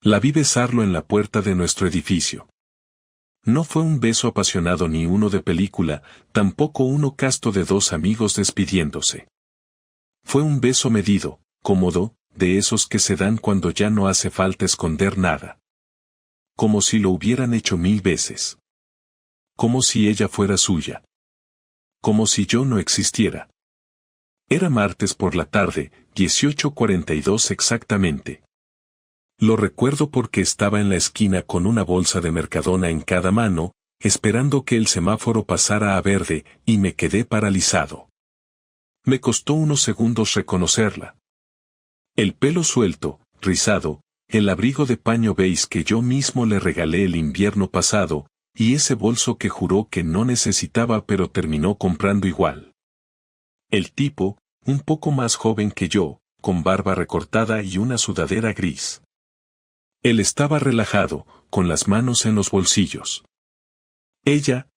La vi besarlo en la puerta de nuestro edificio. No fue un beso apasionado ni uno de película, tampoco uno casto de dos amigos despidiéndose. Fue un beso medido, cómodo, de esos que se dan cuando ya no hace falta esconder nada. Como si lo hubieran hecho 1000 veces. Como si ella fuera suya. Como si yo no existiera. Era martes por la tarde, 18:42 exactamente. Lo recuerdo porque estaba en la esquina con una bolsa de Mercadona en cada mano, esperando que el semáforo pasara a verde, y me quedé paralizado. Me costó unos segundos reconocerla. El pelo suelto, rizado, el abrigo de paño beige que yo mismo le regalé el invierno pasado, y ese bolso que juró que no necesitaba pero terminó comprando igual. El tipo, un poco más joven que yo, con barba recortada y una sudadera gris. Él estaba relajado, con las manos en los bolsillos. Ella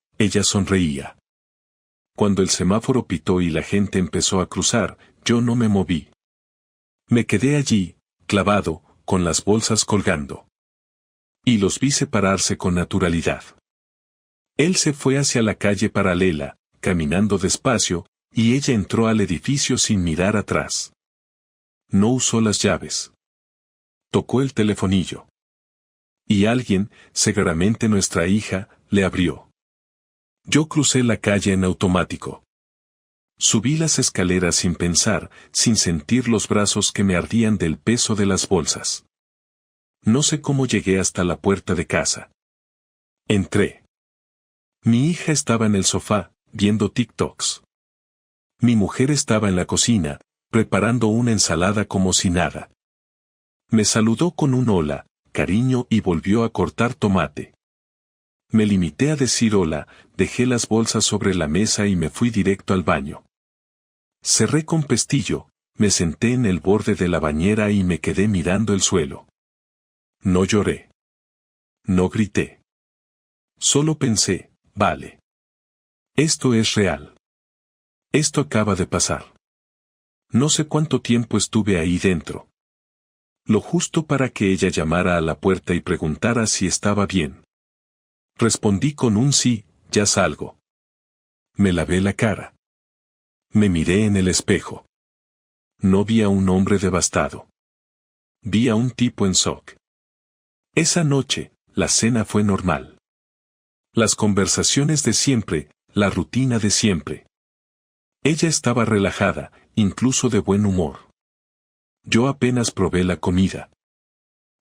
sonreía. Cuando el semáforo pitó y la gente empezó a cruzar, yo no me moví. Me quedé allí, clavado, con las bolsas colgando. Y los vi separarse con naturalidad. Él se fue hacia la calle paralela, caminando despacio, y ella entró al edificio sin mirar atrás. No usó las llaves. Tocó el telefonillo. Y alguien, seguramente nuestra hija, le abrió. Yo crucé la calle en automático. Subí las escaleras sin pensar, sin sentir los brazos que me ardían del peso de las bolsas. No sé cómo llegué hasta la puerta de casa. Entré. Mi hija estaba en el sofá, viendo TikToks. Mi mujer estaba en la cocina, preparando una ensalada como si nada. Me saludó con un hola, cariño y volvió a cortar tomate. Me limité a decir hola, dejé las bolsas sobre la mesa y me fui directo al baño. Cerré con pestillo, me senté en el borde de la bañera y me quedé mirando el suelo. No lloré. No grité. Solo pensé, vale. Esto es real. Esto acaba de pasar. No sé cuánto tiempo estuve ahí dentro. Lo justo para que ella llamara a la puerta y preguntara si estaba bien. Respondí con un sí, ya salgo. Me lavé la cara. Me miré en el espejo. No vi a un hombre devastado. Vi a un tipo en shock. Esa noche, la cena fue normal. Las conversaciones de siempre, la rutina de siempre. Ella estaba relajada, incluso de buen humor. Yo apenas probé la comida.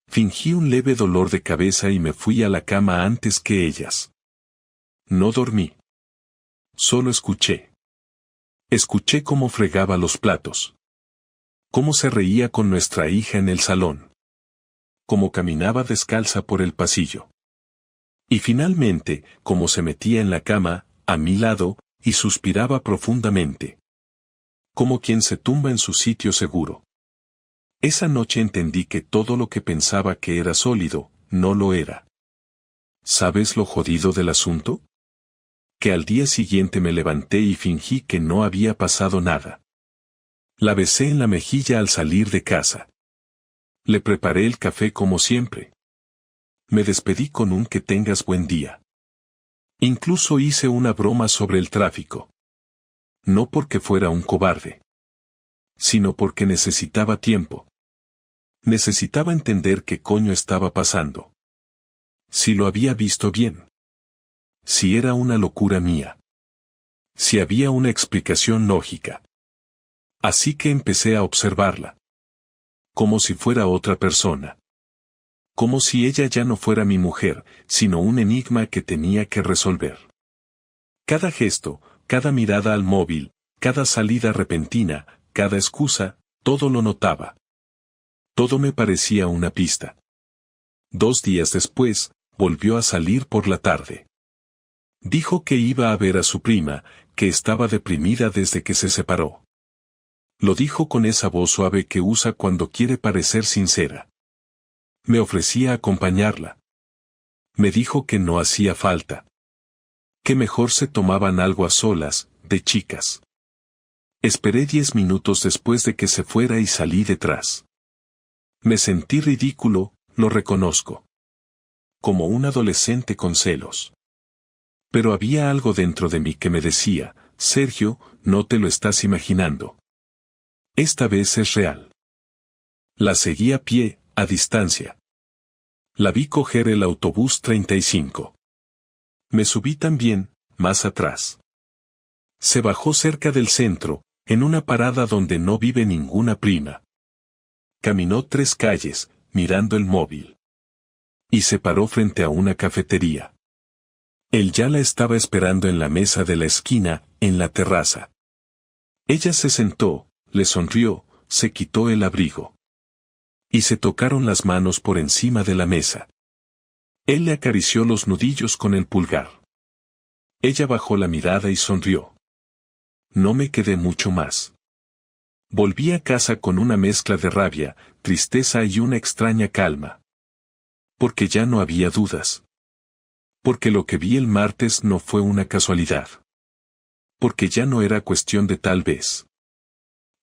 Fingí un leve dolor de cabeza y me fui a la cama antes que ellas. No dormí. Solo escuché. Escuché cómo fregaba los platos. Cómo se reía con nuestra hija en el salón. Cómo caminaba descalza por el pasillo. Y finalmente, cómo se metía en la cama, a mi lado, y suspiraba profundamente. Como quien se tumba en su sitio seguro. Esa noche entendí que todo lo que pensaba que era sólido, no lo era. ¿Sabes lo jodido del asunto? Que al día siguiente me levanté y fingí que no había pasado nada. La besé en la mejilla al salir de casa. Le preparé el café como siempre. Me despedí con un que tengas buen día. Incluso hice una broma sobre el tráfico. No porque fuera un cobarde. Sino porque necesitaba tiempo. Necesitaba entender qué coño estaba pasando. Si lo había visto bien. Si era una locura mía. Si había una explicación lógica. Así que empecé a observarla. Como si fuera otra persona. Como si ella ya no fuera mi mujer, sino un enigma que tenía que resolver. Cada gesto, cada mirada al móvil, cada salida repentina, cada excusa, todo lo notaba. Todo me parecía una pista. 2 días después, volvió a salir por la tarde. Dijo que iba a ver a su prima, que estaba deprimida desde que se separó. Lo dijo con esa voz suave que usa cuando quiere parecer sincera. Me ofrecía acompañarla. Me dijo que no hacía falta. Que mejor se tomaban algo a solas, de chicas. Esperé 10 minutos después de que se fuera y salí detrás. Me sentí ridículo, lo reconozco. Como un adolescente con celos. Pero había algo dentro de mí que me decía, Sergio, no te lo estás imaginando. Esta vez es real. La seguí a pie, a distancia. La vi coger el autobús 35. Me subí también, más atrás. Se bajó cerca del centro, en una parada donde no vive ninguna prima. Caminó 3 calles, mirando el móvil. Y se paró frente a una cafetería. Él ya la estaba esperando en la mesa de la esquina, en la terraza. Ella se sentó, le sonrió, se quitó el abrigo. Y se tocaron las manos por encima de la mesa. Él le acarició los nudillos con el pulgar. Ella bajó la mirada y sonrió. No me quedé mucho más. Volví a casa con una mezcla de rabia, tristeza y una extraña calma. Porque ya no había dudas. Porque lo que vi el martes no fue una casualidad. Porque ya no era cuestión de tal vez.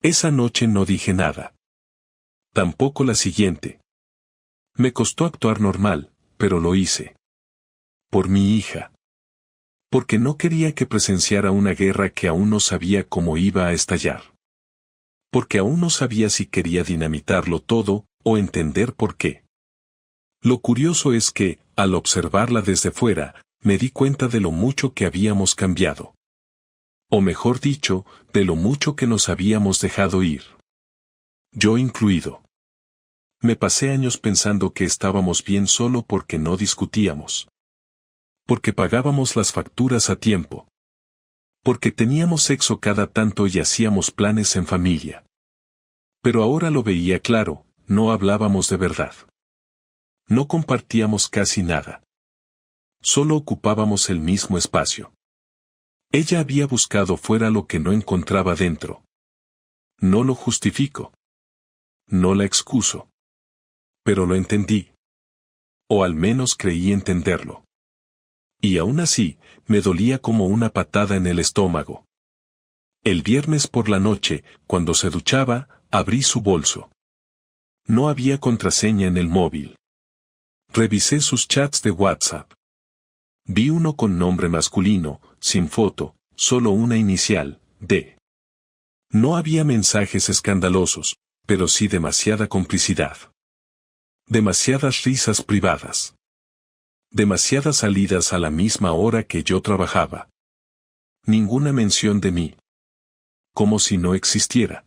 Esa noche no dije nada. Tampoco la siguiente. Me costó actuar normal, pero lo hice. Por mi hija. Porque no quería que presenciara una guerra que aún no sabía cómo iba a estallar. Porque aún no sabía si quería dinamitarlo todo, o entender por qué. Lo curioso es que, al observarla desde fuera, me di cuenta de lo mucho que habíamos cambiado. O mejor dicho, de lo mucho que nos habíamos dejado ir. Yo incluido. Me pasé años pensando que estábamos bien solo porque no discutíamos. Porque pagábamos las facturas a tiempo. Porque teníamos sexo cada tanto y hacíamos planes en familia. Pero ahora lo veía claro, no hablábamos de verdad. No compartíamos casi nada. Solo ocupábamos el mismo espacio. Ella había buscado fuera lo que no encontraba dentro. No lo justifico. No la excuso. Pero lo entendí. O al menos creí entenderlo. Y aún así, me dolía como una patada en el estómago. El viernes por la noche, cuando se duchaba, abrí su bolso. No había contraseña en el móvil. Revisé sus chats de WhatsApp. Vi uno con nombre masculino, sin foto, solo una inicial, D. No había mensajes escandalosos, pero sí demasiada complicidad. Demasiadas risas privadas. Demasiadas salidas a la misma hora que yo trabajaba. Ninguna mención de mí. Como si no existiera.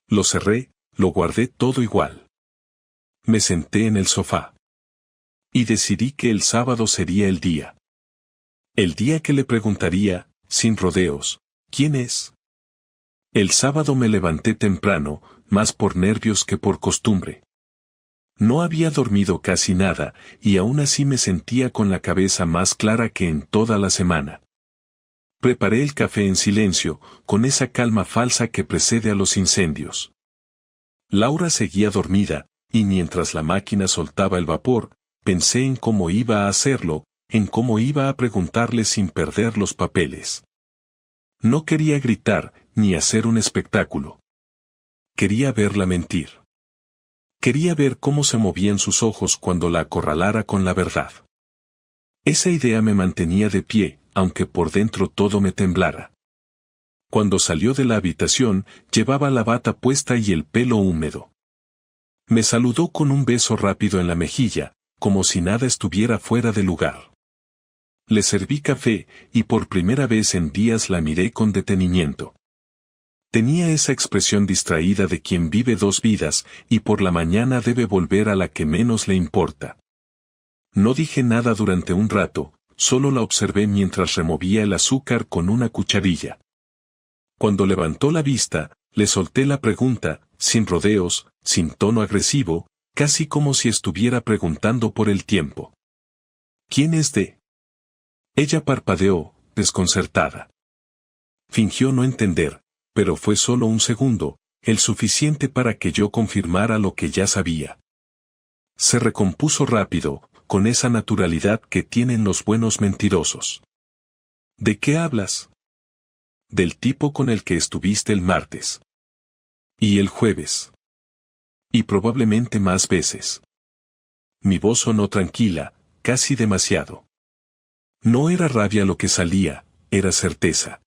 Lo cerré, lo guardé todo igual. Me senté en el sofá. Y decidí que el sábado sería el día. El día que le preguntaría, sin rodeos, ¿quién es? El sábado me levanté temprano, más por nervios que por costumbre. No había dormido casi nada, y aún así me sentía con la cabeza más clara que en toda la semana. Preparé el café en silencio, con esa calma falsa que precede a los incendios. Laura seguía dormida, y mientras la máquina soltaba el vapor, pensé en cómo iba a hacerlo, en cómo iba a preguntarle sin perder los papeles. No quería gritar, ni hacer un espectáculo. Quería verla mentir. Quería ver cómo se movían sus ojos cuando la acorralara con la verdad. Esa idea me mantenía de pie, aunque por dentro todo me temblara. Cuando salió de la habitación, llevaba la bata puesta y el pelo húmedo. Me saludó con un beso rápido en la mejilla, como si nada estuviera fuera de lugar. Le serví café, y por primera vez en días la miré con detenimiento. Tenía esa expresión distraída de quien vive 2 vidas, y por la mañana debe volver a la que menos le importa. No dije nada durante un rato, solo la observé mientras removía el azúcar con una cucharilla. Cuando levantó la vista, le solté la pregunta, sin rodeos, sin tono agresivo, casi como si estuviera preguntando por el tiempo. ¿Quién es de? Ella parpadeó, desconcertada. Fingió no entender, pero fue solo un segundo, el suficiente para que yo confirmara lo que ya sabía. Se recompuso rápido, con esa naturalidad que tienen los buenos mentirosos. ¿De qué hablas? Del tipo con el que estuviste el martes. Y el jueves. Y probablemente más veces. Mi voz sonó tranquila, casi demasiado. No era rabia lo que salía, era certeza.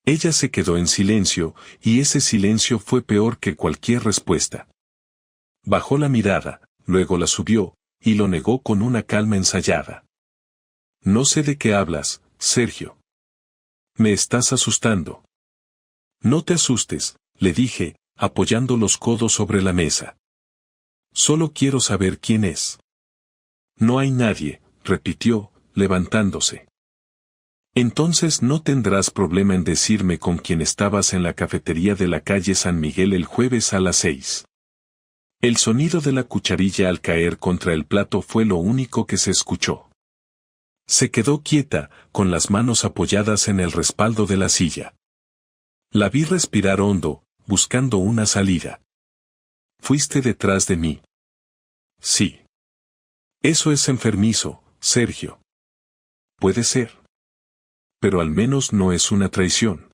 Ella se quedó en silencio, y ese silencio fue peor que cualquier respuesta. Bajó la mirada, luego la subió, y lo negó con una calma ensayada. No sé de qué hablas, Sergio. Me estás asustando. No te asustes, le dije, apoyando los codos sobre la mesa. Solo quiero saber quién es. No hay nadie, repitió, levantándose. Entonces no tendrás problema en decirme con quién estabas en la cafetería de la calle San Miguel el jueves a las 6. El sonido de la cucharilla al caer contra el plato fue lo único que se escuchó. Se quedó quieta, con las manos apoyadas en el respaldo de la silla. La vi respirar hondo, buscando una salida. ¿Fuiste detrás de mí? Sí. Eso es enfermizo, Sergio. Puede ser. Pero al menos no es una traición.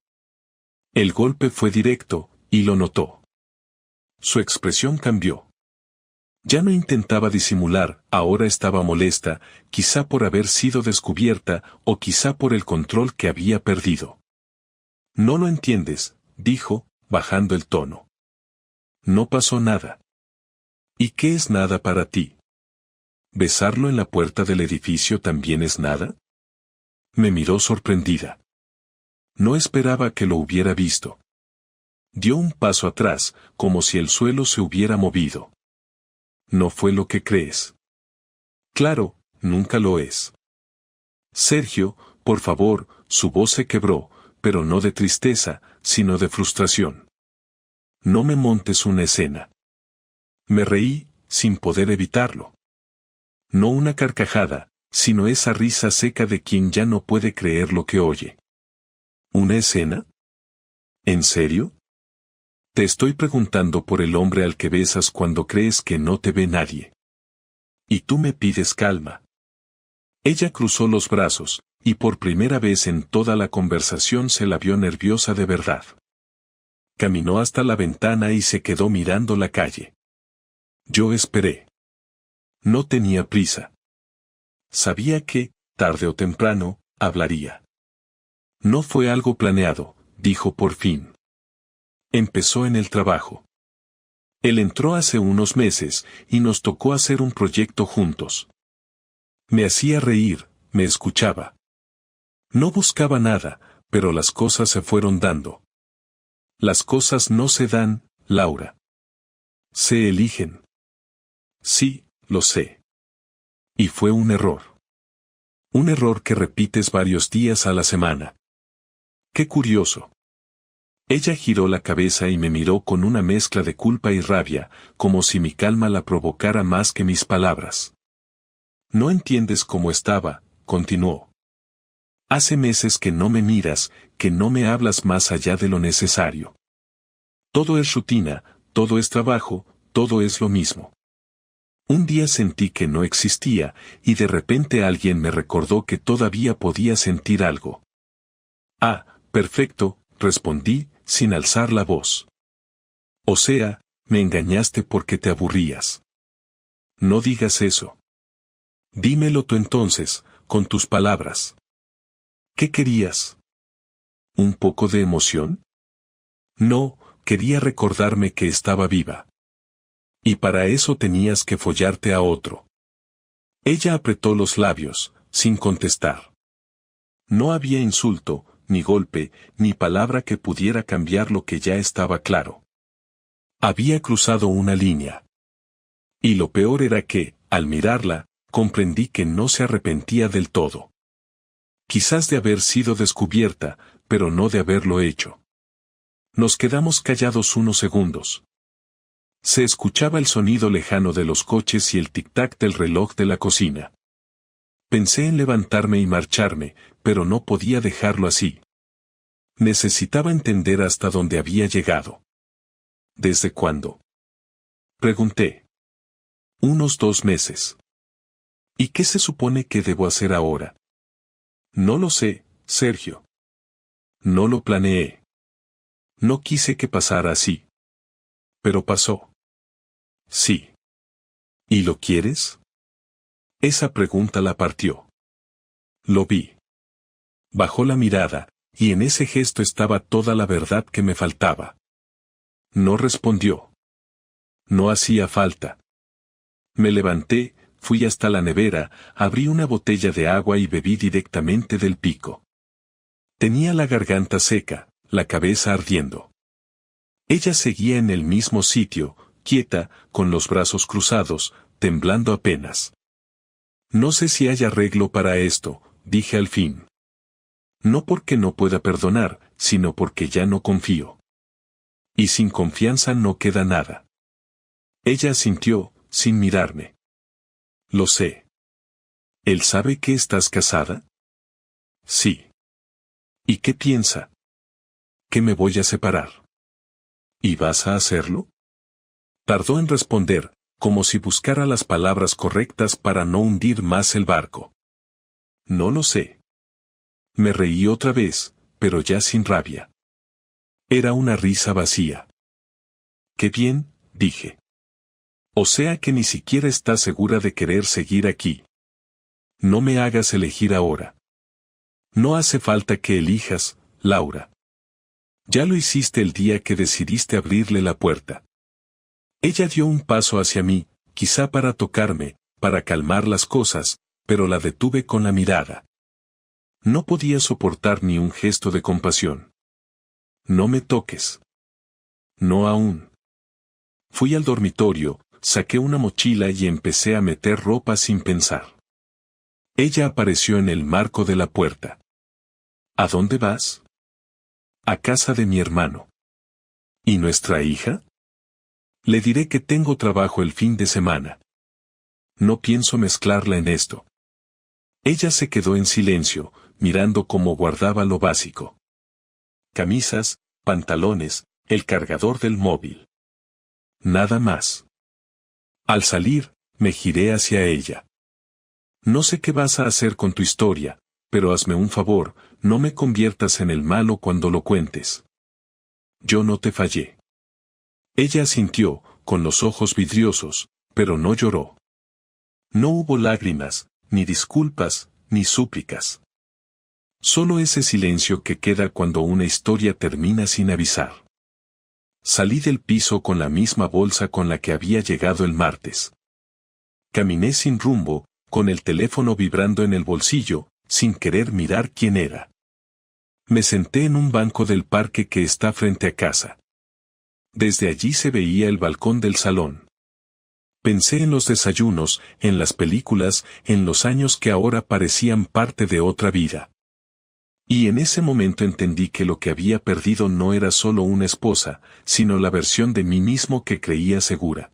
El golpe fue directo, y lo notó. Su expresión cambió. Ya no intentaba disimular, ahora estaba molesta, quizá por haber sido descubierta, o quizá por el control que había perdido. No lo entiendes, dijo, bajando el tono. No pasó nada. ¿Y qué es nada para ti? ¿Besarlo en la puerta del edificio también es nada? Me miró sorprendida. No esperaba que lo hubiera visto. Dio un paso atrás, como si el suelo se hubiera movido. No fue lo que crees. Claro, nunca lo es. Sergio, por favor, su voz se quebró, pero no de tristeza, sino de frustración. No me montes una escena. Me reí, sin poder evitarlo. No una carcajada, sino esa risa seca de quien ya no puede creer lo que oye. ¿Una escena? ¿En serio? Te estoy preguntando por el hombre al que besas cuando crees que no te ve nadie. Y tú me pides calma. Ella cruzó los brazos, y por primera vez en toda la conversación se la vio nerviosa de verdad. Caminó hasta la ventana y se quedó mirando la calle. Yo esperé. No tenía prisa. Sabía que, tarde o temprano, hablaría. No fue algo planeado, dijo por fin. Empezó en el trabajo. Él entró hace unos meses, y nos tocó hacer un proyecto juntos. Me hacía reír, me escuchaba. No buscaba nada, pero las cosas se fueron dando. Las cosas no se dan, Laura. Se eligen. Sí, lo sé. Y fue un error. Un error que repites varios días a la semana. Qué curioso. Ella giró la cabeza y me miró con una mezcla de culpa y rabia, como si mi calma la provocara más que mis palabras. No entiendes cómo estaba, continuó. Hace meses que no me miras, que no me hablas más allá de lo necesario. Todo es rutina, todo es trabajo, todo es lo mismo. Un día sentí que no existía, y de repente alguien me recordó que todavía podía sentir algo. Ah, perfecto, respondí, sin alzar la voz. O sea, me engañaste porque te aburrías. No digas eso. Dímelo tú entonces, con tus palabras. ¿Qué querías? ¿Un poco de emoción? No, quería recordarme que estaba viva. Y para eso tenías que follarte a otro. Ella apretó los labios, sin contestar. No había insulto, ni golpe, ni palabra que pudiera cambiar lo que ya estaba claro. Había cruzado una línea. Y lo peor era que, al mirarla, comprendí que no se arrepentía del todo. Quizás de haber sido descubierta, pero no de haberlo hecho. Nos quedamos callados unos segundos. Se escuchaba el sonido lejano de los coches y el tic-tac del reloj de la cocina. Pensé en levantarme y marcharme, pero no podía dejarlo así. Necesitaba entender hasta dónde había llegado. ¿Desde cuándo? Pregunté. Unos 2 meses. ¿Y qué se supone que debo hacer ahora? No lo sé, Sergio. No lo planeé. No quise que pasara así. Pero pasó. Sí. ¿Y lo quieres? Esa pregunta la partió. Lo vi. Bajó la mirada, y en ese gesto estaba toda la verdad que me faltaba. No respondió. No hacía falta. Me levanté, fui hasta la nevera, abrí una botella de agua y bebí directamente del pico. Tenía la garganta seca, la cabeza ardiendo. Ella seguía en el mismo sitio, quieta, con los brazos cruzados, temblando apenas. No sé si hay arreglo para esto, dije al fin. No porque no pueda perdonar, sino porque ya no confío. Y sin confianza no queda nada. Ella asintió, sin mirarme. Lo sé. ¿Él sabe que estás casada? Sí. ¿Y qué piensa? Que me voy a separar. ¿Y vas a hacerlo? Tardó en responder, como si buscara las palabras correctas para no hundir más el barco. No lo sé. Me reí otra vez, pero ya sin rabia. Era una risa vacía. Qué bien, dije. O sea que ni siquiera estás segura de querer seguir aquí. No me hagas elegir ahora. No hace falta que elijas, Laura. Ya lo hiciste el día que decidiste abrirle la puerta. Ella dio un paso hacia mí, quizá para tocarme, para calmar las cosas, pero la detuve con la mirada. No podía soportar ni un gesto de compasión. No me toques. No aún. Fui al dormitorio, saqué una mochila y empecé a meter ropa sin pensar. Ella apareció en el marco de la puerta. ¿A dónde vas? A casa de mi hermano. ¿Y nuestra hija? Le diré que tengo trabajo el fin de semana. No pienso mezclarla en esto. Ella se quedó en silencio, mirando cómo guardaba lo básico. Camisas, pantalones, el cargador del móvil. Nada más. Al salir, me giré hacia ella. No sé qué vas a hacer con tu historia, pero hazme un favor, no me conviertas en el malo cuando lo cuentes. Yo no te fallé. Ella asintió, con los ojos vidriosos, pero no lloró. No hubo lágrimas, ni disculpas, ni súplicas. Solo ese silencio que queda cuando una historia termina sin avisar. Salí del piso con la misma bolsa con la que había llegado el martes. Caminé sin rumbo, con el teléfono vibrando en el bolsillo, sin querer mirar quién era. Me senté en un banco del parque que está frente a casa. Desde allí se veía el balcón del salón. Pensé en los desayunos, en las películas, en los años que ahora parecían parte de otra vida. Y en ese momento entendí que lo que había perdido no era solo una esposa, sino la versión de mí mismo que creía segura.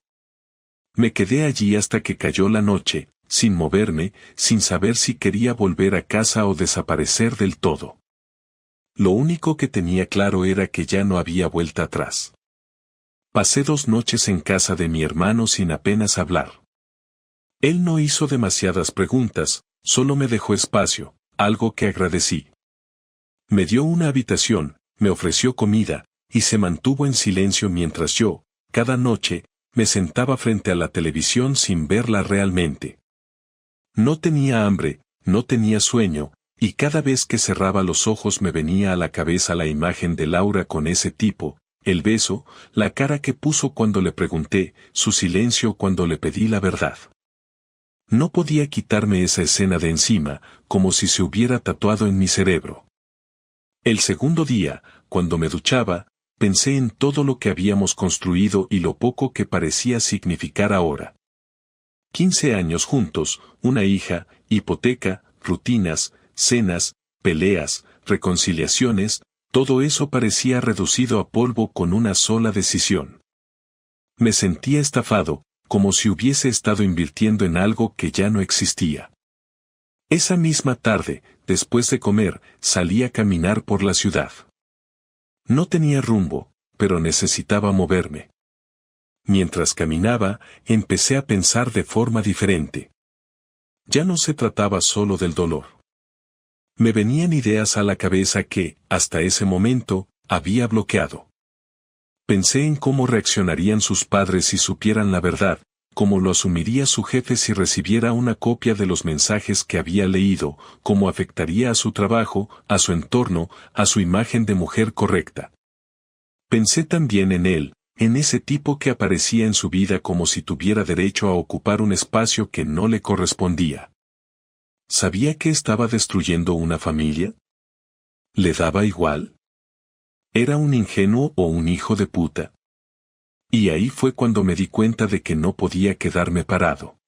Me quedé allí hasta que cayó la noche, sin moverme, sin saber si quería volver a casa o desaparecer del todo. Lo único que tenía claro era que ya no había vuelta atrás. Pasé 2 noches en casa de mi hermano sin apenas hablar. Él no hizo demasiadas preguntas, solo me dejó espacio, algo que agradecí. Me dio una habitación, me ofreció comida, y se mantuvo en silencio mientras yo, cada noche, me sentaba frente a la televisión sin verla realmente. No tenía hambre, no tenía sueño, y cada vez que cerraba los ojos me venía a la cabeza la imagen de Laura con ese tipo, el beso, la cara que puso cuando le pregunté, su silencio cuando le pedí la verdad. No podía quitarme esa escena de encima, como si se hubiera tatuado en mi cerebro. El segundo día, cuando me duchaba, pensé en todo lo que habíamos construido y lo poco que parecía significar ahora. 15 años juntos, una hija, hipoteca, rutinas, cenas, peleas, reconciliaciones, todo eso parecía reducido a polvo con una sola decisión. Me sentía estafado, como si hubiese estado invirtiendo en algo que ya no existía. Esa misma tarde, después de comer, salí a caminar por la ciudad. No tenía rumbo, pero necesitaba moverme. Mientras caminaba, empecé a pensar de forma diferente. Ya no se trataba solo del dolor. Me venían ideas a la cabeza que, hasta ese momento, había bloqueado. Pensé en cómo reaccionarían sus padres si supieran la verdad, cómo lo asumiría su jefe si recibiera una copia de los mensajes que había leído, cómo afectaría a su trabajo, a su entorno, a su imagen de mujer correcta. Pensé también en él, en ese tipo que aparecía en su vida como si tuviera derecho a ocupar un espacio que no le correspondía. ¿Sabía que estaba destruyendo una familia? ¿Le daba igual? ¿Era un ingenuo o un hijo de puta? Y ahí fue cuando me di cuenta de que no podía quedarme parado.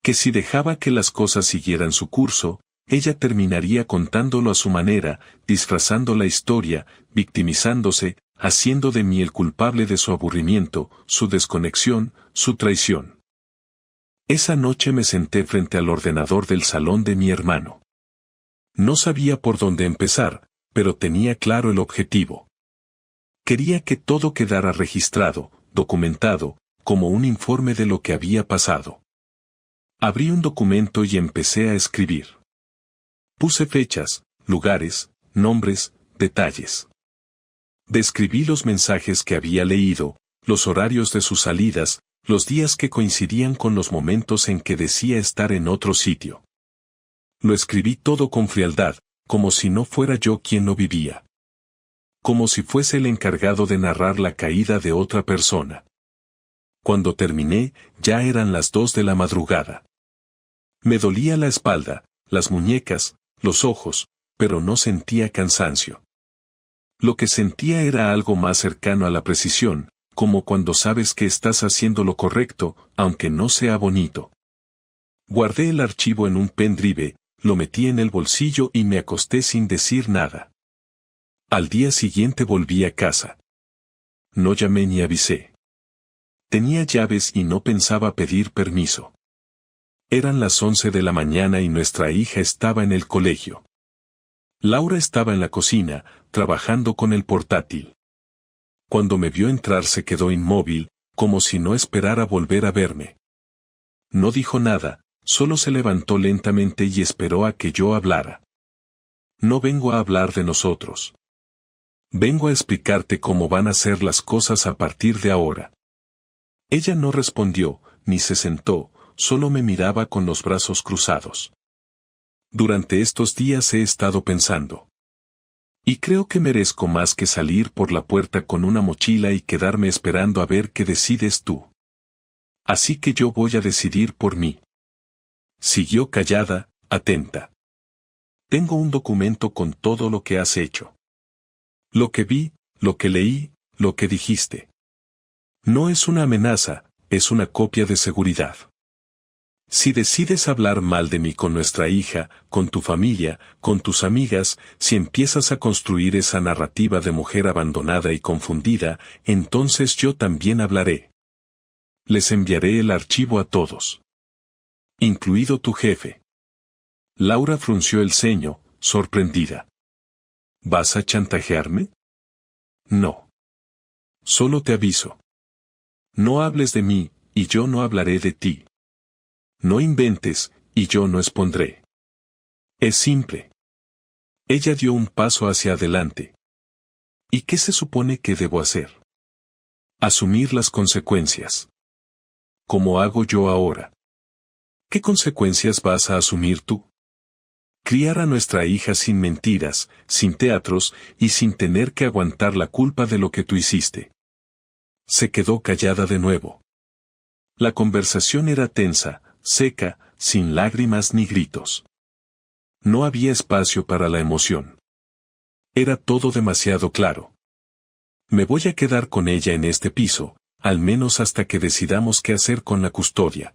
Que si dejaba que las cosas siguieran su curso, ella terminaría contándolo a su manera, disfrazando la historia, victimizándose, haciendo de mí el culpable de su aburrimiento, su desconexión, su traición. Esa noche me senté frente al ordenador del salón de mi hermano. No sabía por dónde empezar, pero tenía claro el objetivo. Quería que todo quedara registrado, documentado, como un informe de lo que había pasado. Abrí un documento y empecé a escribir. Puse fechas, lugares, nombres, detalles. Describí los mensajes que había leído, los horarios de sus salidas, los días que coincidían con los momentos en que decía estar en otro sitio. Lo escribí todo con frialdad, como si no fuera yo quien lo vivía. Como si fuese el encargado de narrar la caída de otra persona. Cuando terminé, ya eran las 2 de la madrugada. Me dolía la espalda, las muñecas, los ojos, pero no sentía cansancio. Lo que sentía era algo más cercano a la precisión, como cuando sabes que estás haciendo lo correcto, aunque no sea bonito. Guardé el archivo en un pendrive, lo metí en el bolsillo y me acosté sin decir nada. Al día siguiente volví a casa. No llamé ni avisé. Tenía llaves y no pensaba pedir permiso. Eran las 11 de la mañana y nuestra hija estaba en el colegio. Laura estaba en la cocina, trabajando con el portátil. Cuando me vio entrar se quedó inmóvil, como si no esperara volver a verme. No dijo nada, solo se levantó lentamente y esperó a que yo hablara. No vengo a hablar de nosotros. Vengo a explicarte cómo van a ser las cosas a partir de ahora. Ella no respondió, ni se sentó, solo me miraba con los brazos cruzados. Durante estos días he estado pensando. Y creo que merezco más que salir por la puerta con una mochila y quedarme esperando a ver qué decides tú. Así que yo voy a decidir por mí. Siguió callada, atenta. Tengo un documento con todo lo que has hecho. Lo que vi, lo que leí, lo que dijiste. No es una amenaza, es una copia de seguridad. Si decides hablar mal de mí con nuestra hija, con tu familia, con tus amigas, si empiezas a construir esa narrativa de mujer abandonada y confundida, entonces yo también hablaré. Les enviaré el archivo a todos. Incluido tu jefe. Laura frunció el ceño, sorprendida. ¿Vas a chantajearme? No. Solo te aviso. No hables de mí, y yo no hablaré de ti. No inventes, y yo no expondré. Es simple. Ella dio un paso hacia adelante. ¿Y qué se supone que debo hacer? Asumir las consecuencias. ¿Cómo hago yo ahora? ¿Qué consecuencias vas a asumir tú? Criar a nuestra hija sin mentiras, sin teatros y sin tener que aguantar la culpa de lo que tú hiciste. Se quedó callada de nuevo. La conversación era tensa, seca, sin lágrimas ni gritos. No había espacio para la emoción. Era todo demasiado claro. Me voy a quedar con ella en este piso, al menos hasta que decidamos qué hacer con la custodia.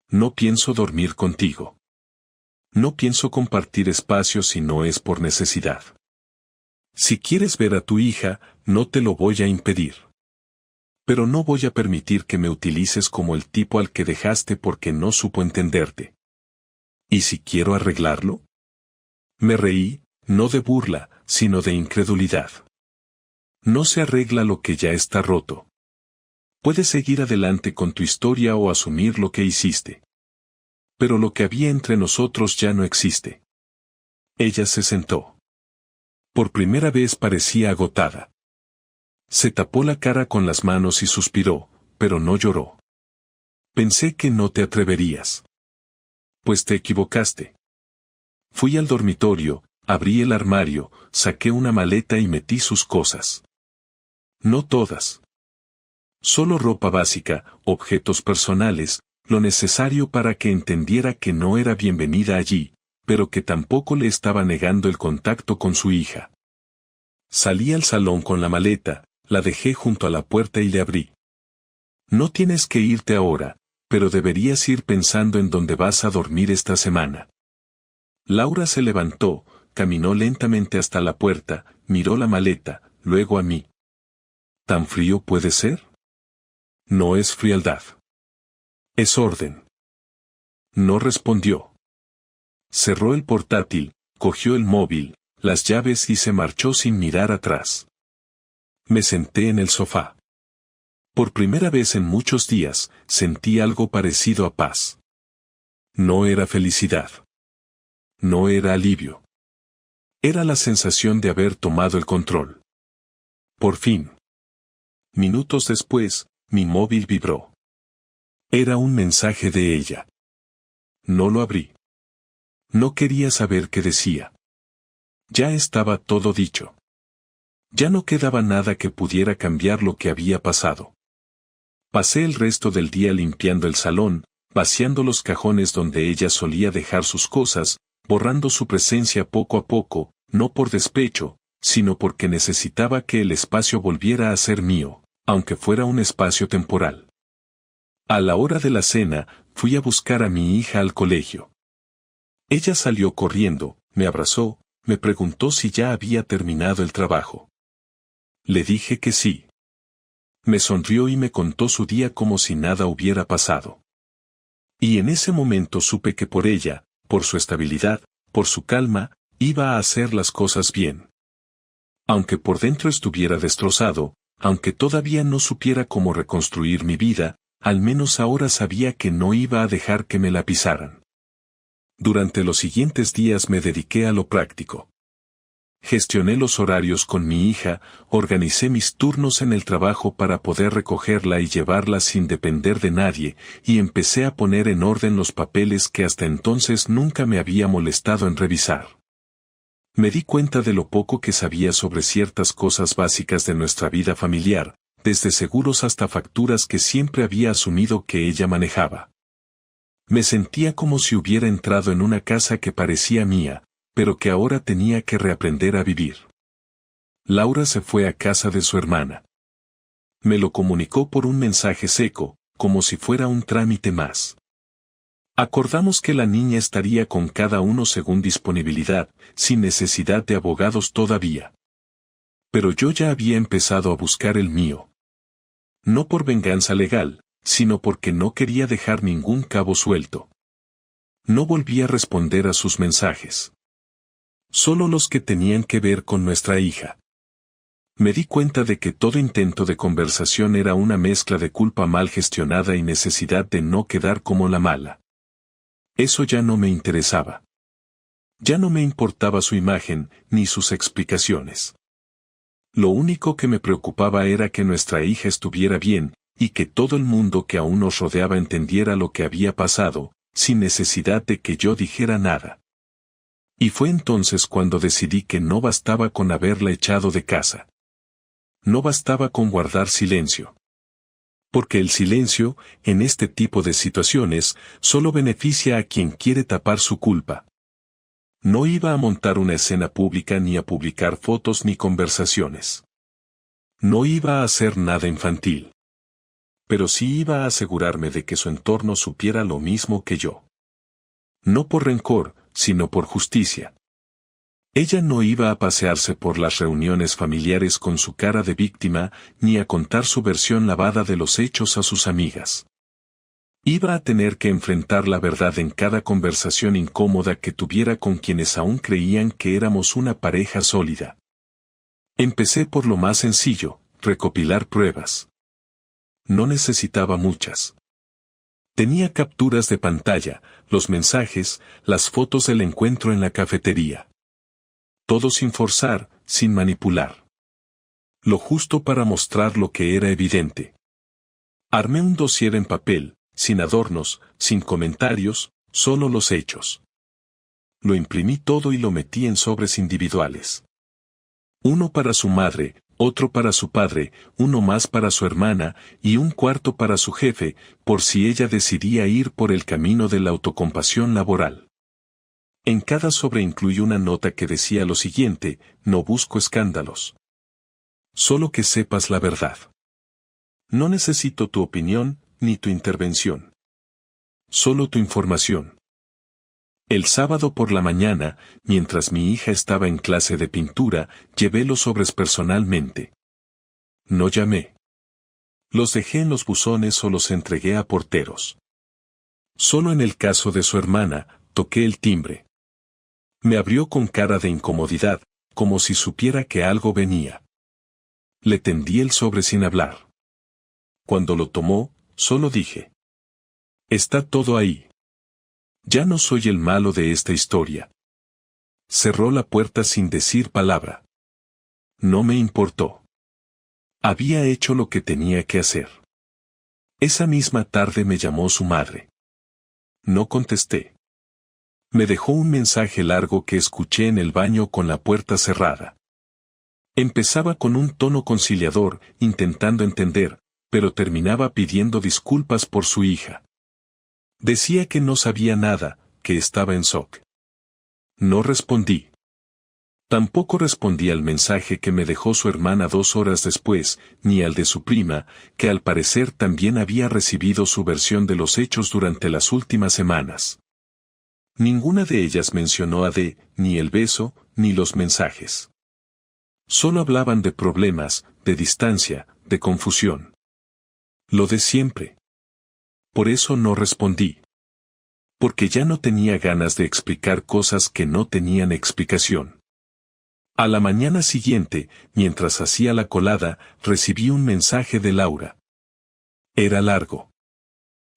No pienso dormir contigo. No pienso compartir espacio si no es por necesidad. Si quieres ver a tu hija, no te lo voy a impedir. Pero no voy a permitir que me utilices como el tipo al que dejaste porque no supo entenderte. ¿Y si quiero arreglarlo? Me reí, no de burla, sino de incredulidad. No se arregla lo que ya está roto. Puedes seguir adelante con tu historia o asumir lo que hiciste. Pero lo que había entre nosotros ya no existe. Ella se sentó. Por primera vez parecía agotada. Se tapó la cara con las manos y suspiró, pero no lloró. Pensé que no te atreverías. Pues te equivocaste. Fui al dormitorio, abrí el armario, saqué una maleta y metí sus cosas. No todas. Solo ropa básica, objetos personales, lo necesario para que entendiera que no era bienvenida allí, pero que tampoco le estaba negando el contacto con su hija. Salí al salón con la maleta, la dejé junto a la puerta y le abrí. No tienes que irte ahora, pero deberías ir pensando en dónde vas a dormir esta semana. Laura se levantó, caminó lentamente hasta la puerta, miró la maleta, luego a mí. ¿Tan frío puede ser? No es frialdad. Es orden. No respondió. Cerró el portátil, cogió el móvil, las llaves y se marchó sin mirar atrás. Me senté en el sofá. Por primera vez en muchos días, sentí algo parecido a paz. No era felicidad. No era alivio. Era la sensación de haber tomado el control. Por fin. Minutos después, mi móvil vibró. Era un mensaje de ella. No lo abrí. No quería saber qué decía. Ya estaba todo dicho. Ya no quedaba nada que pudiera cambiar lo que había pasado. Pasé el resto del día limpiando el salón, vaciando los cajones donde ella solía dejar sus cosas, borrando su presencia poco a poco, no por despecho, sino porque necesitaba que el espacio volviera a ser mío, aunque fuera un espacio temporal. A la hora de la cena, fui a buscar a mi hija al colegio. Ella salió corriendo, me abrazó, me preguntó si ya había terminado el trabajo. Le dije que sí. Me sonrió y me contó su día como si nada hubiera pasado. Y en ese momento supe que por ella, por su estabilidad, por su calma, iba a hacer las cosas bien. Aunque por dentro estuviera destrozado, aunque todavía no supiera cómo reconstruir mi vida, al menos ahora sabía que no iba a dejar que me la pisaran. Durante los siguientes días me dediqué a lo práctico. Gestioné los horarios con mi hija, organicé mis turnos en el trabajo para poder recogerla y llevarla sin depender de nadie, y empecé a poner en orden los papeles que hasta entonces nunca me había molestado en revisar. Me di cuenta de lo poco que sabía sobre ciertas cosas básicas de nuestra vida familiar, desde seguros hasta facturas que siempre había asumido que ella manejaba. Me sentía como si hubiera entrado en una casa que parecía mía, pero que ahora tenía que reaprender a vivir. Laura se fue a casa de su hermana. Me lo comunicó por un mensaje seco, como si fuera un trámite más. Acordamos que la niña estaría con cada uno según disponibilidad, sin necesidad de abogados todavía. Pero yo ya había empezado a buscar el mío. No por venganza legal, sino porque no quería dejar ningún cabo suelto. No volví a responder a sus mensajes. Solo los que tenían que ver con nuestra hija. Me di cuenta de que todo intento de conversación era una mezcla de culpa mal gestionada y necesidad de no quedar como la mala. Eso ya no me interesaba. Ya no me importaba su imagen, ni sus explicaciones. Lo único que me preocupaba era que nuestra hija estuviera bien, y que todo el mundo que aún nos rodeaba entendiera lo que había pasado, sin necesidad de que yo dijera nada. Y fue entonces cuando decidí que no bastaba con haberla echado de casa. No bastaba con guardar silencio. Porque el silencio, en este tipo de situaciones, solo beneficia a quien quiere tapar su culpa. No iba a montar una escena pública ni a publicar fotos ni conversaciones. No iba a hacer nada infantil. Pero sí iba a asegurarme de que su entorno supiera lo mismo que yo. No por rencor, sino por justicia. Ella no iba a pasearse por las reuniones familiares con su cara de víctima, ni a contar su versión lavada de los hechos a sus amigas. Iba a tener que enfrentar la verdad en cada conversación incómoda que tuviera con quienes aún creían que éramos una pareja sólida. Empecé por lo más sencillo, recopilar pruebas. No necesitaba muchas. Tenía capturas de pantalla, los mensajes, las fotos del encuentro en la cafetería. Todo sin forzar, sin manipular. Lo justo para mostrar lo que era evidente. Armé un dossier en papel, sin adornos, sin comentarios, solo los hechos. Lo imprimí todo y lo metí en sobres individuales. Uno para su madre, otro para su padre, uno más para su hermana, y un cuarto para su jefe, por si ella decidía ir por el camino de la autocompasión laboral. En cada sobre incluí una nota que decía lo siguiente: no busco escándalos. Solo que sepas la verdad. No necesito tu opinión, ni tu intervención. Solo tu información. El sábado por la mañana, mientras mi hija estaba en clase de pintura, llevé los sobres personalmente. No llamé. Los dejé en los buzones o los entregué a porteros. Solo en el caso de su hermana, toqué el timbre. Me abrió con cara de incomodidad, como si supiera que algo venía. Le tendí el sobre sin hablar. Cuando lo tomó, solo dije: está todo ahí. Ya no soy el malo de esta historia. Cerró la puerta sin decir palabra. No me importó. Había hecho lo que tenía que hacer. Esa misma tarde me llamó su madre. No contesté. Me dejó un mensaje largo que escuché en el baño con la puerta cerrada. Empezaba con un tono conciliador, intentando entender, pero terminaba pidiendo disculpas por su hija. Decía que no sabía nada, que estaba en shock. No respondí. Tampoco respondí al mensaje que me dejó su hermana 2 horas después, ni al de su prima, que al parecer también había recibido su versión de los hechos durante las últimas semanas. Ninguna de ellas mencionó a D, ni el beso, ni los mensajes. Solo hablaban de problemas, de distancia, de confusión. Lo de siempre. Por eso no respondí. Porque ya no tenía ganas de explicar cosas que no tenían explicación. A la mañana siguiente, mientras hacía la colada, recibí un mensaje de Laura. Era largo.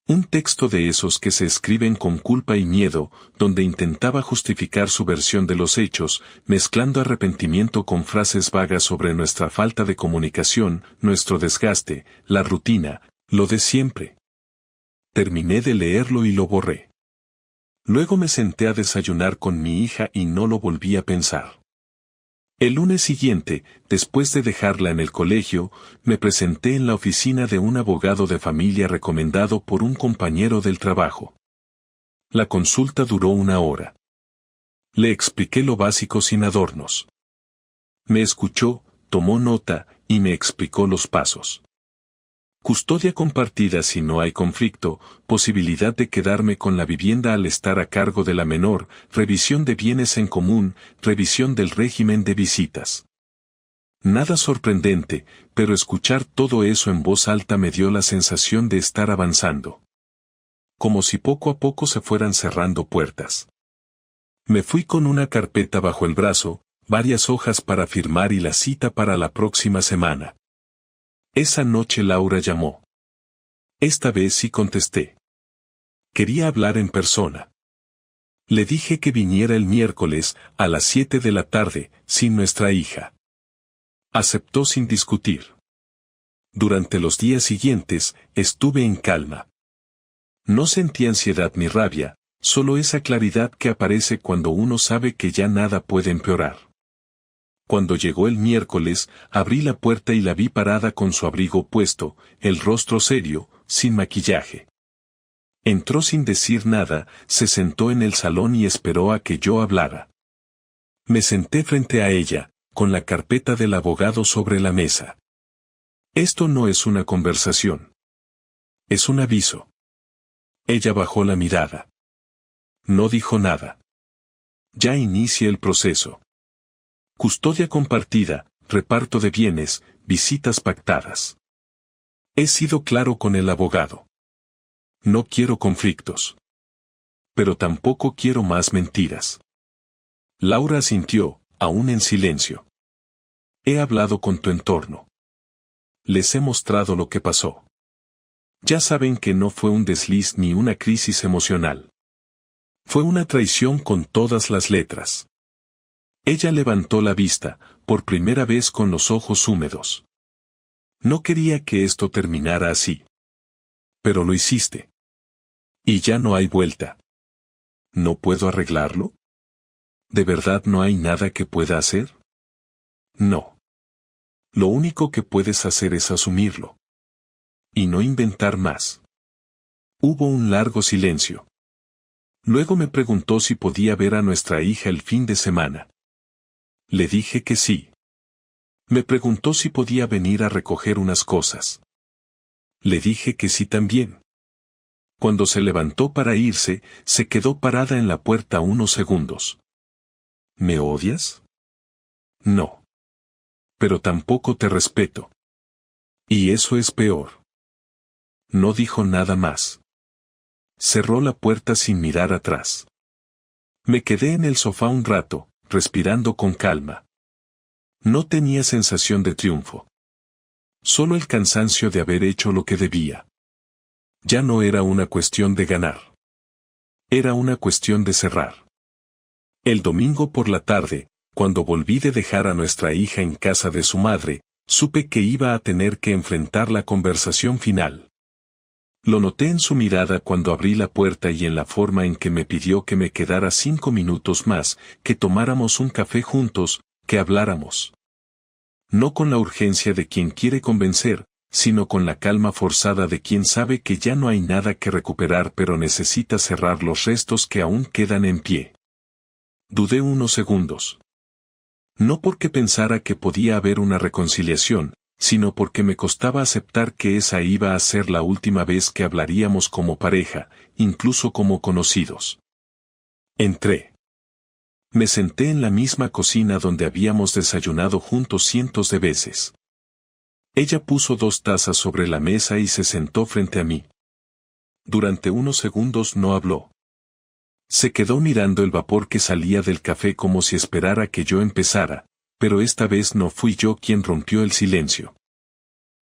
Un texto de esos que se escriben con culpa y miedo, donde intentaba justificar su versión de los hechos, mezclando arrepentimiento con frases vagas sobre nuestra falta de comunicación, nuestro desgaste, la rutina, lo de siempre. Terminé de leerlo y lo borré. Luego me senté a desayunar con mi hija y no lo volví a pensar. El lunes siguiente, después de dejarla en el colegio, me presenté en la oficina de un abogado de familia recomendado por un compañero del trabajo. La consulta duró 1 hora. Le expliqué lo básico sin adornos. Me escuchó, tomó nota, y me explicó los pasos. Custodia compartida si no hay conflicto, posibilidad de quedarme con la vivienda al estar a cargo de la menor, revisión de bienes en común, revisión del régimen de visitas. Nada sorprendente, pero escuchar todo eso en voz alta me dio la sensación de estar avanzando. Como si poco a poco se fueran cerrando puertas. Me fui con una carpeta bajo el brazo, varias hojas para firmar y la cita para la próxima semana. Esa noche Laura llamó. Esta vez sí contesté. Quería hablar en persona. Le dije que viniera el miércoles, a las 7 de la tarde, sin nuestra hija. Aceptó sin discutir. Durante los días siguientes, estuve en calma. No sentí ansiedad ni rabia, solo esa claridad que aparece cuando uno sabe que ya nada puede empeorar. Cuando llegó el miércoles, abrí la puerta y la vi parada con su abrigo puesto, el rostro serio, sin maquillaje. Entró sin decir nada, se sentó en el salón y esperó a que yo hablara. Me senté frente a ella, con la carpeta del abogado sobre la mesa. Esto no es una conversación. Es un aviso. Ella bajó la mirada. No dijo nada. Ya inicia el proceso. Custodia compartida, reparto de bienes, visitas pactadas. He sido claro con el abogado. No quiero conflictos. Pero tampoco quiero más mentiras. Laura asintió, aún en silencio. He hablado con tu entorno. Les he mostrado lo que pasó. Ya saben que no fue un desliz ni una crisis emocional. Fue una traición con todas las letras. Ella levantó la vista, por primera vez con los ojos húmedos. No quería que esto terminara así. Pero lo hiciste. Y ya no hay vuelta. ¿No puedo arreglarlo? ¿De verdad no hay nada que pueda hacer? No. Lo único que puedes hacer es asumirlo. Y no inventar más. Hubo un largo silencio. Luego me preguntó si podía ver a nuestra hija el fin de semana. Le dije que sí. Me preguntó si podía venir a recoger unas cosas. Le dije que sí también. Cuando se levantó para irse, se quedó parada en la puerta unos segundos. ¿Me odias? No. Pero tampoco te respeto. Y eso es peor. No dijo nada más. Cerró la puerta sin mirar atrás. Me quedé en el sofá un rato, respirando con calma. No tenía sensación de triunfo. Solo el cansancio de haber hecho lo que debía. Ya no era una cuestión de ganar. Era una cuestión de cerrar. El domingo por la tarde, cuando volví de dejar a nuestra hija en casa de su madre, supe que iba a tener que enfrentar la conversación final. Lo noté en su mirada cuando abrí la puerta y en la forma en que me pidió que me quedara 5 minutos más, que tomáramos un café juntos, que habláramos. No con la urgencia de quien quiere convencer, sino con la calma forzada de quien sabe que ya no hay nada que recuperar pero necesita cerrar los restos que aún quedan en pie. Dudé unos segundos. No porque pensara que podía haber una reconciliación, sino porque me costaba aceptar que esa iba a ser la última vez que hablaríamos como pareja, incluso como conocidos. Entré. Me senté en la misma cocina donde habíamos desayunado juntos cientos de veces. Ella puso 2 tazas sobre la mesa y se sentó frente a mí. Durante unos segundos no habló. Se quedó mirando el vapor que salía del café como si esperara que yo empezara, pero esta vez no fui yo quien rompió el silencio.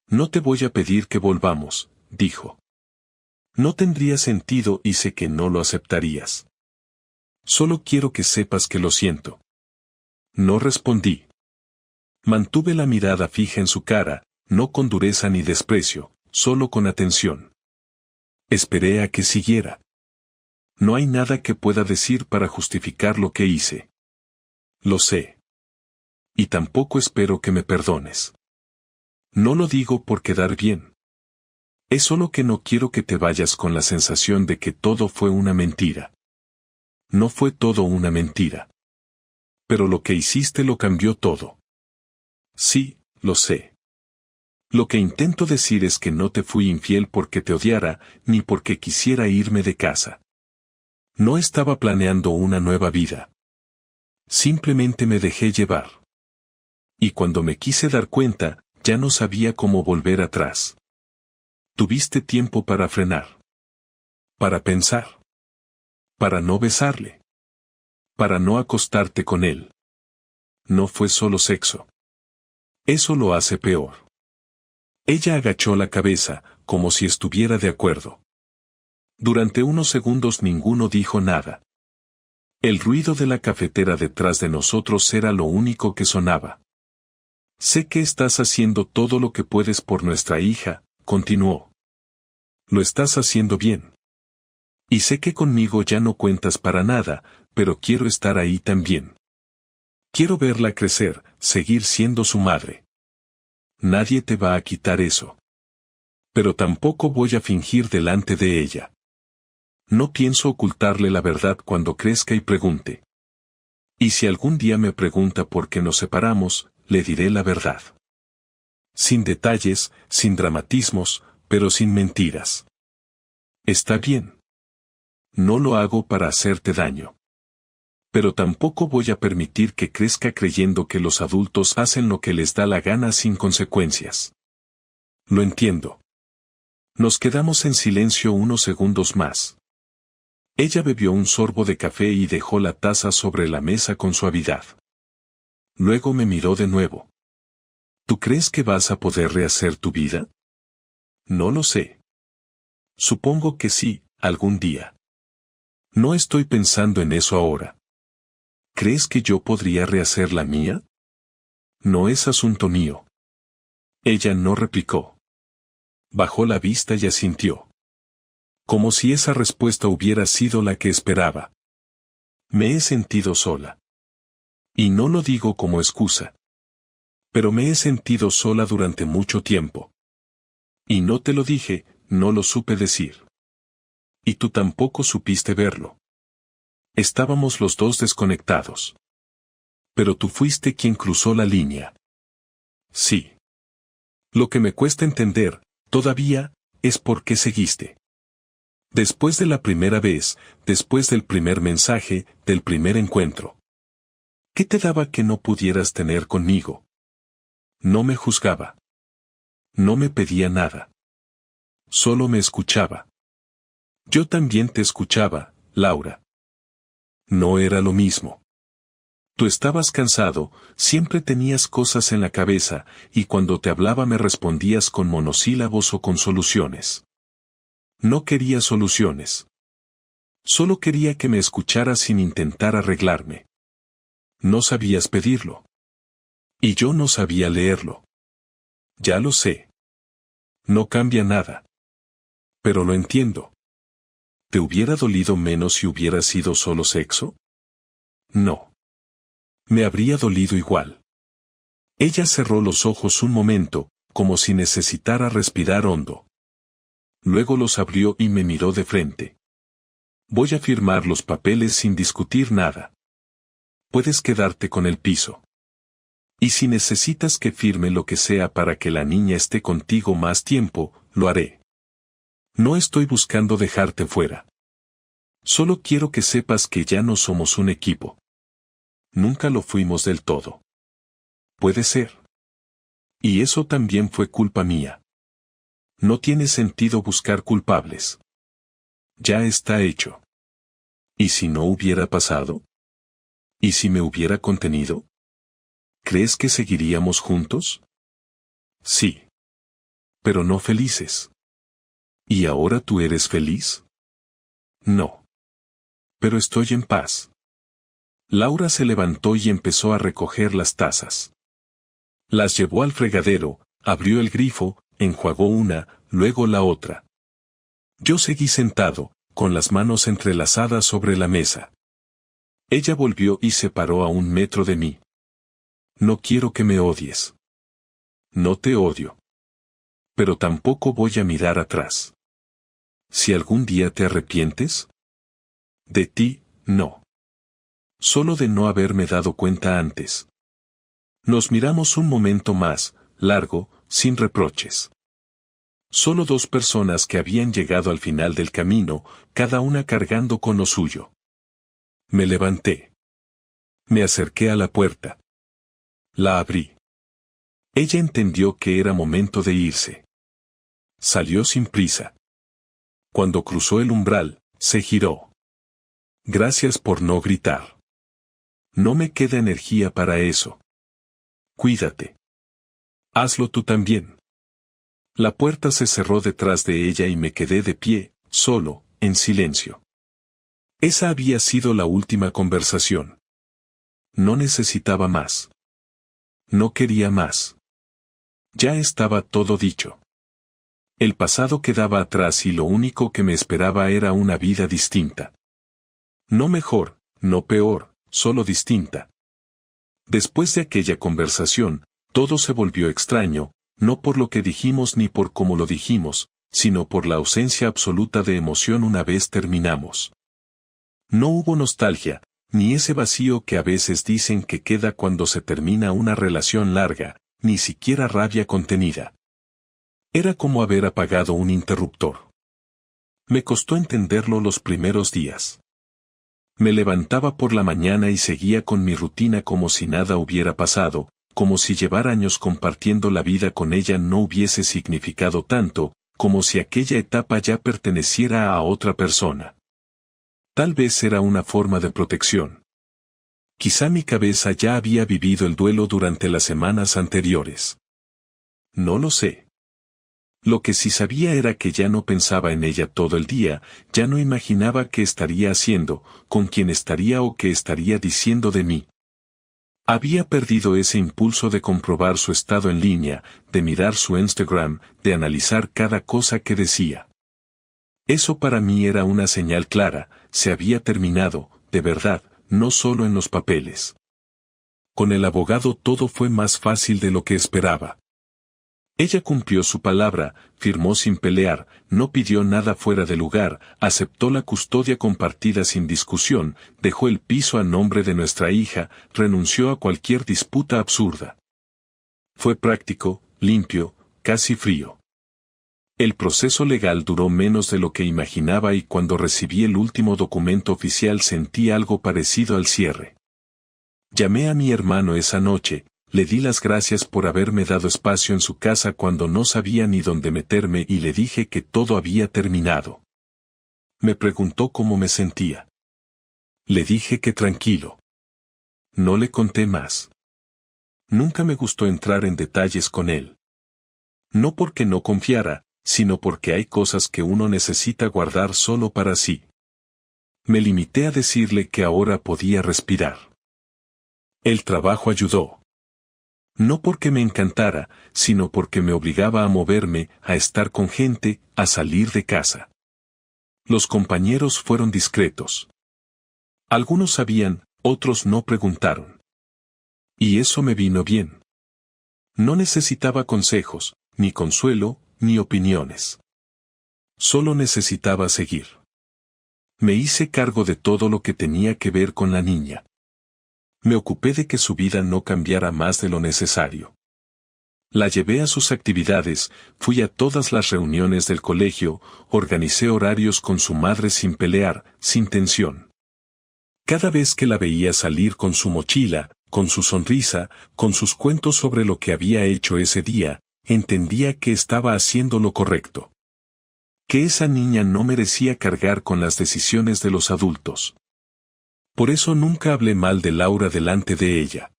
No te voy a pedir que volvamos, dijo. No tendría sentido y sé que no lo aceptarías. Solo quiero que sepas que lo siento. No respondí. Mantuve la mirada fija en su cara, no con dureza ni desprecio, solo con atención. Esperé a que siguiera. No hay nada que pueda decir para justificar lo que hice. Lo sé. Y tampoco espero que me perdones. No lo digo por quedar bien. Es solo que no quiero que te vayas con la sensación de que todo fue una mentira. No fue todo una mentira. Pero lo que hiciste lo cambió todo. Sí, lo sé. Lo que intento decir es que no te fui infiel porque te odiara, ni porque quisiera irme de casa. No estaba planeando una nueva vida. Simplemente me dejé llevar. Y cuando me quise dar cuenta, ya no sabía cómo volver atrás. Tuviste tiempo para frenar. Para pensar. Para no besarle. Para no acostarte con él. No fue solo sexo. Eso lo hace peor. Ella agachó la cabeza, como si estuviera de acuerdo. Durante unos segundos ninguno dijo nada. El ruido de la cafetera detrás de nosotros era lo único que sonaba. Sé que estás haciendo todo lo que puedes por nuestra hija, continuó. Lo estás haciendo bien. Y sé que conmigo ya no cuentas para nada, pero quiero estar ahí también. Quiero verla crecer, seguir siendo su madre. Nadie te va a quitar eso. Pero tampoco voy a fingir delante de ella. No pienso ocultarle la verdad cuando crezca y pregunte. Y si algún día me pregunta por qué nos separamos, le diré la verdad. Sin detalles, sin dramatismos, pero sin mentiras. Está bien. No lo hago para hacerte daño. Pero tampoco voy a permitir que crezca creyendo que los adultos hacen lo que les da la gana sin consecuencias. Lo entiendo. Nos quedamos en silencio unos segundos más. Ella bebió un sorbo de café y dejó la taza sobre la mesa con suavidad. Luego me miró de nuevo. ¿Tú crees que vas a poder rehacer tu vida? No lo sé. Supongo que sí, algún día. No estoy pensando en eso ahora. ¿Crees que yo podría rehacer la mía? No es asunto mío. Ella no replicó. Bajó la vista y asintió. Como si esa respuesta hubiera sido la que esperaba. Me he sentido sola. Y no lo digo como excusa. Pero me he sentido sola durante mucho tiempo. Y no te lo dije, no lo supe decir. Y tú tampoco supiste verlo. Estábamos los dos desconectados. Pero tú fuiste quien cruzó la línea. Sí. Lo que me cuesta entender, todavía, es por qué seguiste. Después de la primera vez, después del primer mensaje, del primer encuentro. ¿Qué te daba que no pudieras tener conmigo? No me juzgaba. No me pedía nada. Solo me escuchaba. Yo también te escuchaba, Laura. No era lo mismo. Tú estabas cansado, siempre tenías cosas en la cabeza, y cuando te hablaba me respondías con monosílabos o con soluciones. No quería soluciones. Solo quería que me escucharas sin intentar arreglarme. No sabías pedirlo. Y yo no sabía leerlo. Ya lo sé. No cambia nada. Pero lo entiendo. ¿Te hubiera dolido menos si hubiera sido solo sexo? No. Me habría dolido igual. Ella cerró los ojos un momento, como si necesitara respirar hondo. Luego los abrió y me miró de frente. Voy a firmar los papeles sin discutir nada. Puedes quedarte con el piso. Y si necesitas que firme lo que sea para que la niña esté contigo más tiempo, lo haré. No estoy buscando dejarte fuera. Solo quiero que sepas que ya no somos un equipo. Nunca lo fuimos del todo. Puede ser. Y eso también fue culpa mía. No tiene sentido buscar culpables. Ya está hecho. ¿Y si no hubiera pasado? ¿Y si me hubiera contenido? ¿Crees que seguiríamos juntos? Sí. Pero no felices. ¿Y ahora tú eres feliz? No. Pero estoy en paz. Laura se levantó y empezó a recoger las tazas. Las llevó al fregadero, abrió el grifo, enjuagó una, luego la otra. Yo seguí sentado, con las manos entrelazadas sobre la mesa. Ella volvió y se paró a 1 metro de mí. No quiero que me odies. No te odio. Pero tampoco voy a mirar atrás. Si algún día te arrepientes. De ti, no. Solo de no haberme dado cuenta antes. Nos miramos un momento más, largo, sin reproches. Solo 2 personas que habían llegado al final del camino, cada una cargando con lo suyo. Me levanté. Me acerqué a la puerta. La abrí. Ella entendió que era momento de irse. Salió sin prisa. Cuando cruzó el umbral, se giró. Gracias por no gritar. No me queda energía para eso. Cuídate. Hazlo tú también. La puerta se cerró detrás de ella y me quedé de pie, solo, en silencio. Esa había sido la última conversación. No necesitaba más. No quería más. Ya estaba todo dicho. El pasado quedaba atrás y lo único que me esperaba era una vida distinta. No mejor, no peor, solo distinta. Después de aquella conversación, todo se volvió extraño, no por lo que dijimos ni por cómo lo dijimos, sino por la ausencia absoluta de emoción una vez terminamos. No hubo nostalgia, ni ese vacío que a veces dicen que queda cuando se termina una relación larga, ni siquiera rabia contenida. Era como haber apagado un interruptor. Me costó entenderlo los primeros días. Me levantaba por la mañana y seguía con mi rutina como si nada hubiera pasado, como si llevar años compartiendo la vida con ella no hubiese significado tanto, como si aquella etapa ya perteneciera a otra persona. Tal vez era una forma de protección. Quizá mi cabeza ya había vivido el duelo durante las semanas anteriores. No lo sé. Lo que sí sabía era que ya no pensaba en ella todo el día, ya no imaginaba qué estaría haciendo, con quién estaría o qué estaría diciendo de mí. Había perdido ese impulso de comprobar su estado en línea, de mirar su Instagram, de analizar cada cosa que decía. Eso para mí era una señal clara, se había terminado, de verdad, no solo en los papeles. Con el abogado todo fue más fácil de lo que esperaba. Ella cumplió su palabra, firmó sin pelear, no pidió nada fuera de lugar, aceptó la custodia compartida sin discusión, dejó el piso a nombre de nuestra hija, renunció a cualquier disputa absurda. Fue práctico, limpio, casi frío. El proceso legal duró menos de lo que imaginaba y cuando recibí el último documento oficial sentí algo parecido al cierre. Llamé a mi hermano esa noche, le di las gracias por haberme dado espacio en su casa cuando no sabía ni dónde meterme y le dije que todo había terminado. Me preguntó cómo me sentía. Le dije que tranquilo. No le conté más. Nunca me gustó entrar en detalles con él. No porque no confiara, sino porque hay cosas que uno necesita guardar solo para sí. Me limité a decirle que ahora podía respirar. El trabajo ayudó. No porque me encantara, sino porque me obligaba a moverme, a estar con gente, a salir de casa. Los compañeros fueron discretos. Algunos sabían, otros no preguntaron. Y eso me vino bien. No necesitaba consejos, ni consuelo, ni opiniones. Solo necesitaba seguir. Me hice cargo de todo lo que tenía que ver con la niña. Me ocupé de que su vida no cambiara más de lo necesario. La llevé a sus actividades, fui a todas las reuniones del colegio, organicé horarios con su madre sin pelear, sin tensión. Cada vez que la veía salir con su mochila, con su sonrisa, con sus cuentos sobre lo que había hecho ese día, entendía que estaba haciendo lo correcto. Que esa niña no merecía cargar con las decisiones de los adultos. Por eso nunca hablé mal de Laura delante de ella.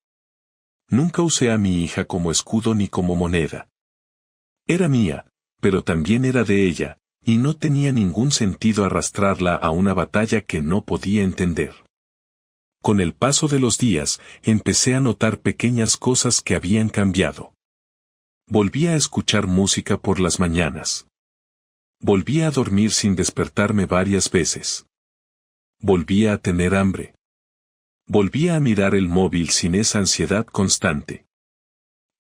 Nunca usé a mi hija como escudo ni como moneda. Era mía, pero también era de ella, y no tenía ningún sentido arrastrarla a una batalla que no podía entender. Con el paso de los días, empecé a notar pequeñas cosas que habían cambiado. Volví a escuchar música por las mañanas. Volví a dormir sin despertarme varias veces. Volvía a tener hambre. Volvía a mirar el móvil sin esa ansiedad constante.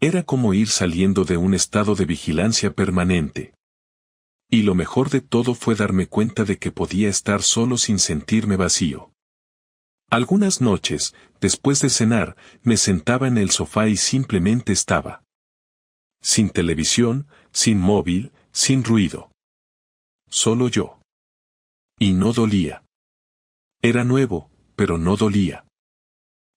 Era como ir saliendo de un estado de vigilancia permanente. Y lo mejor de todo fue darme cuenta de que podía estar solo sin sentirme vacío. Algunas noches, después de cenar, me sentaba en el sofá y simplemente estaba. Sin televisión, sin móvil, sin ruido. Solo yo. Y no dolía. Era nuevo, pero no dolía.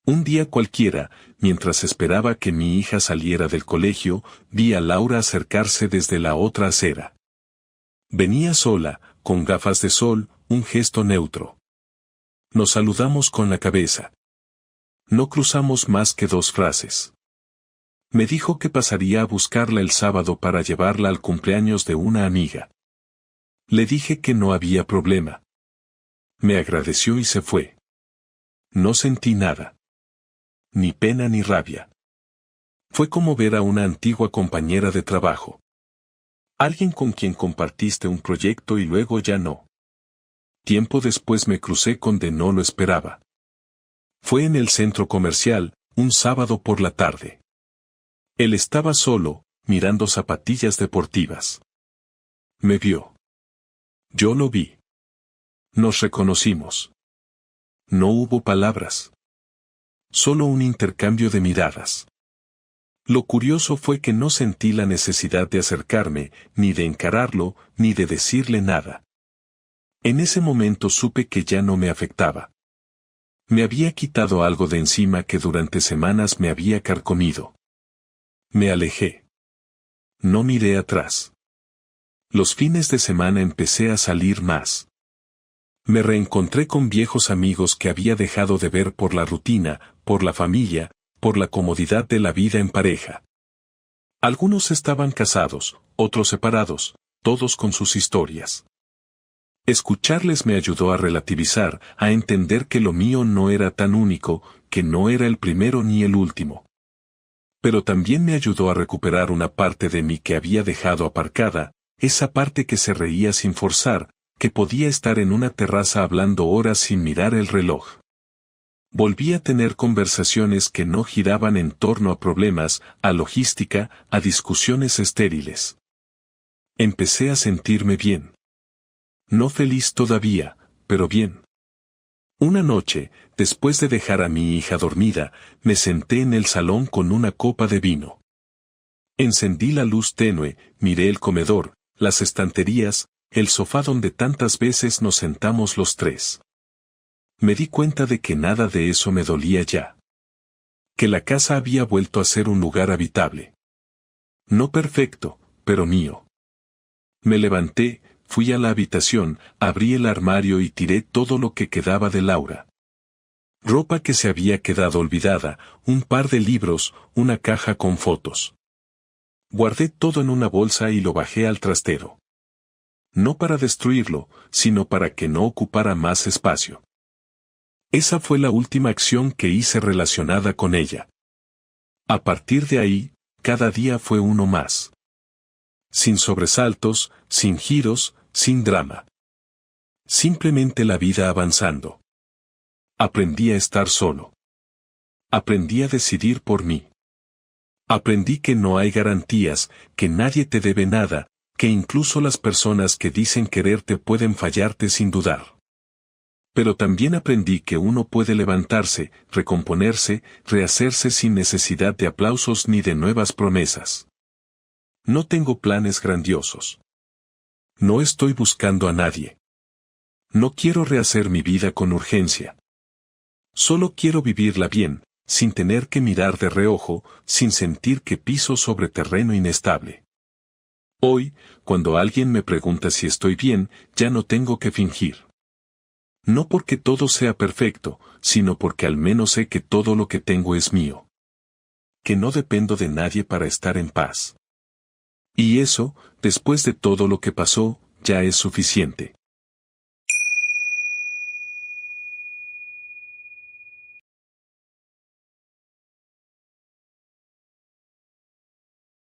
Un día cualquiera, mientras esperaba que mi hija saliera del colegio, vi a Laura acercarse desde la otra acera. Venía sola, con gafas de sol, un gesto neutro. Nos saludamos con la cabeza. No cruzamos más que 2 frases. Me dijo que pasaría a buscarla el sábado para llevarla al cumpleaños de una amiga. Le dije que no había problema. Me agradeció y se fue. No sentí nada. Ni pena ni rabia. Fue como ver a una antigua compañera de trabajo. Alguien con quien compartiste un proyecto y luego ya no. Tiempo después me crucé con de no lo esperaba. Fue en el centro comercial, un sábado por la tarde. Él estaba solo, mirando zapatillas deportivas. Me vio. Yo lo vi. Nos reconocimos. No hubo palabras. Solo un intercambio de miradas. Lo curioso fue que no sentí la necesidad de acercarme, ni de encararlo, ni de decirle nada. En ese momento supe que ya no me afectaba. Me había quitado algo de encima que durante semanas me había carcomido. Me alejé. No miré atrás. Los fines de semana empecé a salir más. Me reencontré con viejos amigos que había dejado de ver por la rutina, por la familia, por la comodidad de la vida en pareja. Algunos estaban casados, otros separados, todos con sus historias. Escucharles me ayudó a relativizar, a entender que lo mío no era tan único, que no era el primero ni el último. Pero también me ayudó a recuperar una parte de mí que había dejado aparcada, esa parte que se reía sin forzar, que podía estar en una terraza hablando horas sin mirar el reloj. Volví a tener conversaciones que no giraban en torno a problemas, a logística, a discusiones estériles. Empecé a sentirme bien. No feliz todavía, pero bien. Una noche, después de dejar a mi hija dormida, me senté en el salón con una copa de vino. Encendí la luz tenue, miré el comedor, las estanterías, el sofá donde tantas veces nos sentamos los tres. Me di cuenta de que nada de eso me dolía ya. Que la casa había vuelto a ser un lugar habitable. No perfecto, pero mío. Me levanté, fui a la habitación, abrí el armario y tiré todo lo que quedaba de Laura. Ropa que se había quedado olvidada, un par de libros, una caja con fotos. Guardé todo en una bolsa y lo bajé al trastero. No para destruirlo, sino para que no ocupara más espacio. Esa fue la última acción que hice relacionada con ella. A partir de ahí, cada día fue uno más. Sin sobresaltos, sin giros, sin drama. Simplemente la vida avanzando. Aprendí a estar solo. Aprendí a decidir por mí. Aprendí que no hay garantías, que nadie te debe nada, que incluso las personas que dicen quererte pueden fallarte sin dudar. Pero también aprendí que uno puede levantarse, recomponerse, rehacerse sin necesidad de aplausos ni de nuevas promesas. No tengo planes grandiosos. No estoy buscando a nadie. No quiero rehacer mi vida con urgencia. Solo quiero vivirla bien, sin tener que mirar de reojo, sin sentir que piso sobre terreno inestable. Hoy, cuando alguien me pregunta si estoy bien, ya no tengo que fingir. No porque todo sea perfecto, sino porque al menos sé que todo lo que tengo es mío. Que no dependo de nadie para estar en paz. Y eso, después de todo lo que pasó, ya es suficiente.